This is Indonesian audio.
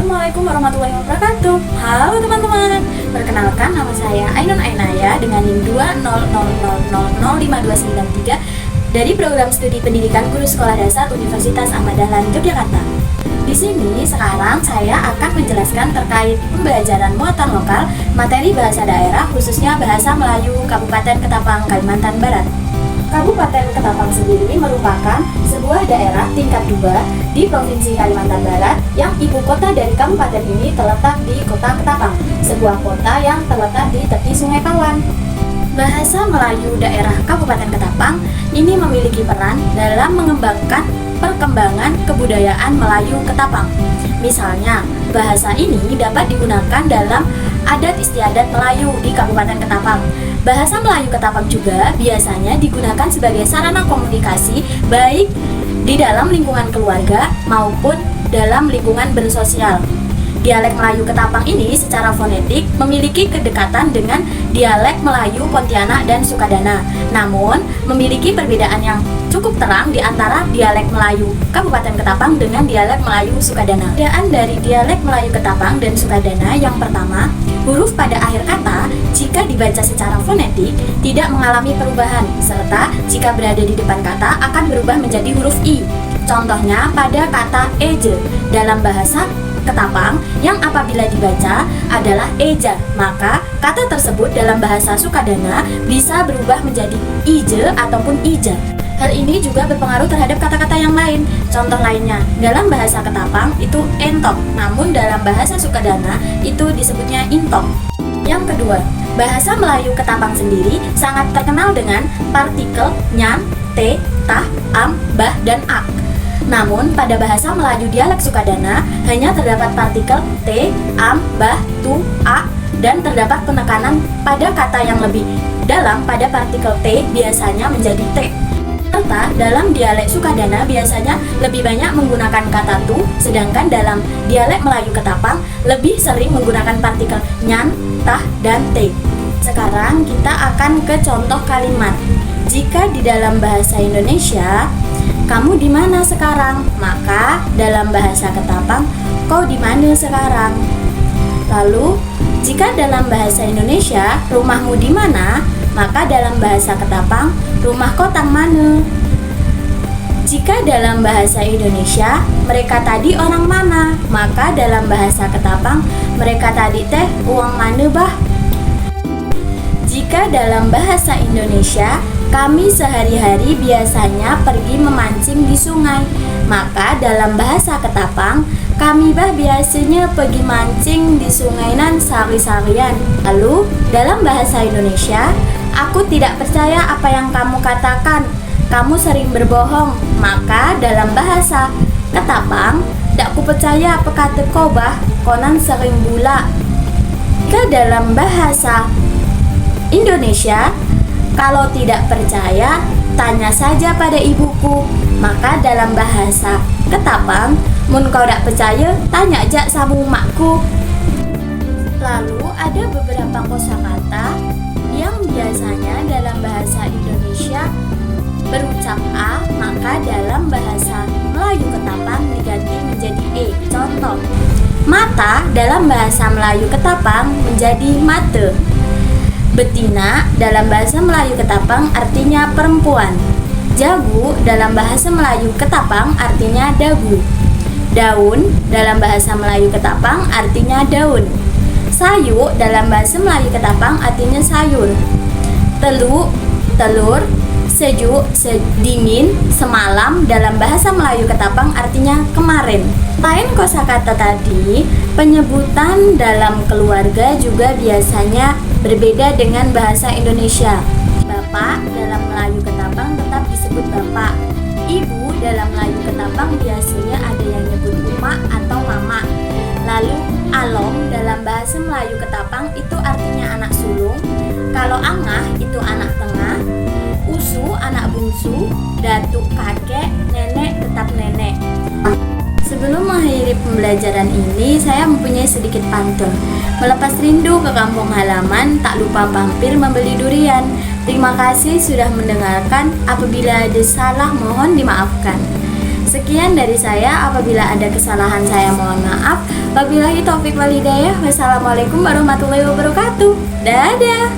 Assalamualaikum warahmatullahi wabarakatuh. Halo teman-teman, perkenalkan nama saya Ainun Ainaya dengan NIM 200000523 dari Program Studi Pendidikan Guru Sekolah Dasar Universitas Ahmad Dahlan Yogyakarta. Di sini sekarang saya akan menjelaskan terkait pembelajaran muatan lokal materi bahasa daerah khususnya bahasa Melayu Kabupaten Ketapang, Kalimantan Barat. Kabupaten Ketapang sendiri merupakan sebuah daerah tingkat 2 di Provinsi Kalimantan Barat yang ibu kota dari kabupaten ini terletak di Kota Ketapang, sebuah kota yang terletak di tepi Sungai Pawan. Bahasa Melayu daerah Kabupaten Ketapang ini memiliki peran dalam mengembangkan perkembangan kebudayaan Melayu Ketapang. Misalnya, bahasa ini dapat digunakan dalam adat istiadat Melayu di Kabupaten Ketapang. Bahasa Melayu Ketapang juga biasanya digunakan sebagai sarana komunikasi baik di dalam lingkungan keluarga maupun dalam lingkungan bersosial. Dialek Melayu Ketapang ini secara fonetik memiliki kedekatan dengan dialek Melayu Pontianak dan Sukadana, namun memiliki perbedaan yang cukup terang di antara dialek Melayu Kabupaten Ketapang dengan dialek Melayu Sukadana. Perbedaan dari dialek Melayu Ketapang dan Sukadana yang pertama, huruf pada akhir kata jika dibaca secara fonetik tidak mengalami perubahan, serta jika berada di depan kata akan berubah menjadi huruf I. Contohnya pada kata eje dalam bahasa Ketapang yang apabila dibaca adalah eja, maka kata tersebut dalam bahasa Sukadana bisa berubah menjadi ije ataupun ija. Hal ini juga berpengaruh terhadap kata-kata yang lain. Contoh lainnya, dalam bahasa Ketapang itu entok, namun dalam bahasa Sukadana itu disebutnya intok. Yang kedua, bahasa Melayu Ketapang sendiri sangat terkenal dengan partikel nyan, te, tah, am, bah, dan ak. Namun, pada bahasa Melayu dialek Sukadana hanya terdapat partikel t, am, bah, tu, a, dan terdapat penekanan pada kata yang lebih dalam pada partikel t biasanya menjadi t. Serta dalam dialek Sukadana biasanya lebih banyak menggunakan kata tu, sedangkan dalam dialek Melayu Ketapang lebih sering menggunakan partikel nyan, tah, dan te. Sekarang kita akan ke contoh kalimat. Jika di dalam bahasa Indonesia, kamu di mana sekarang? Maka dalam bahasa Ketapang, kau di mana sekarang? Lalu, jika dalam bahasa Indonesia, rumahmu di mana? Maka dalam bahasa Ketapang, rumah kau tang mana? Jika dalam bahasa Indonesia, mereka tadi orang mana? Maka dalam bahasa Ketapang, mereka tadi teh uang mana bah? Jika dalam bahasa Indonesia, kami sehari-hari biasanya pergi memancing di sungai. Maka dalam bahasa Ketapang, kami bah biasanya pergi mancing di sungai nan sari-sarian. Lalu, dalam bahasa Indonesia, aku tidak percaya apa yang kamu katakan. Kamu sering berbohong. Maka dalam bahasa Ketapang, dak ku percaya apa kata kau bah, konan sering bula. Jika dalam bahasa Indonesia, kalau tidak percaya, tanya saja pada ibuku. Maka dalam bahasa Ketapang, mun kau tak percaya, tanya aja sama makku. Lalu ada beberapa kosakata yang biasanya dalam bahasa Indonesia berucap A, maka dalam bahasa Melayu Ketapang diganti menjadi E. Contoh, mata dalam bahasa Melayu Ketapang menjadi mate. Betina dalam bahasa Melayu Ketapang artinya perempuan. Jagu dalam bahasa Melayu Ketapang artinya dagu. Daun dalam bahasa Melayu Ketapang artinya daun. Sayu dalam bahasa Melayu Ketapang artinya sayur. Telu, telur. Sejuk, dingin, semalam dalam bahasa Melayu Ketapang artinya kemarin. Selain kosakata tadi, penyebutan dalam keluarga juga biasanya berbeda dengan bahasa Indonesia. Bapak dalam Melayu Ketapang tetap disebut bapak. Ibu dalam Melayu Ketapang biasanya ada yang nyebut emak atau mama. Lalu alom dalam bahasa Melayu Ketapang itu artinya anak sulung. Kalau angah itu anak tengah. Usu anak bungsu, datuk kakek, nenek tetap nenek. Sebelum mengakhiri pembelajaran ini, saya mempunyai sedikit pantun. Melepas rindu ke kampung halaman, tak lupa mampir membeli durian. Terima kasih sudah mendengarkan. Apabila ada salah, mohon dimaafkan. Sekian dari saya, apabila ada kesalahan saya mohon maaf. Wabillahi taufik wal hidayah. Wassalamualaikum warahmatullahi wabarakatuh. Dadah.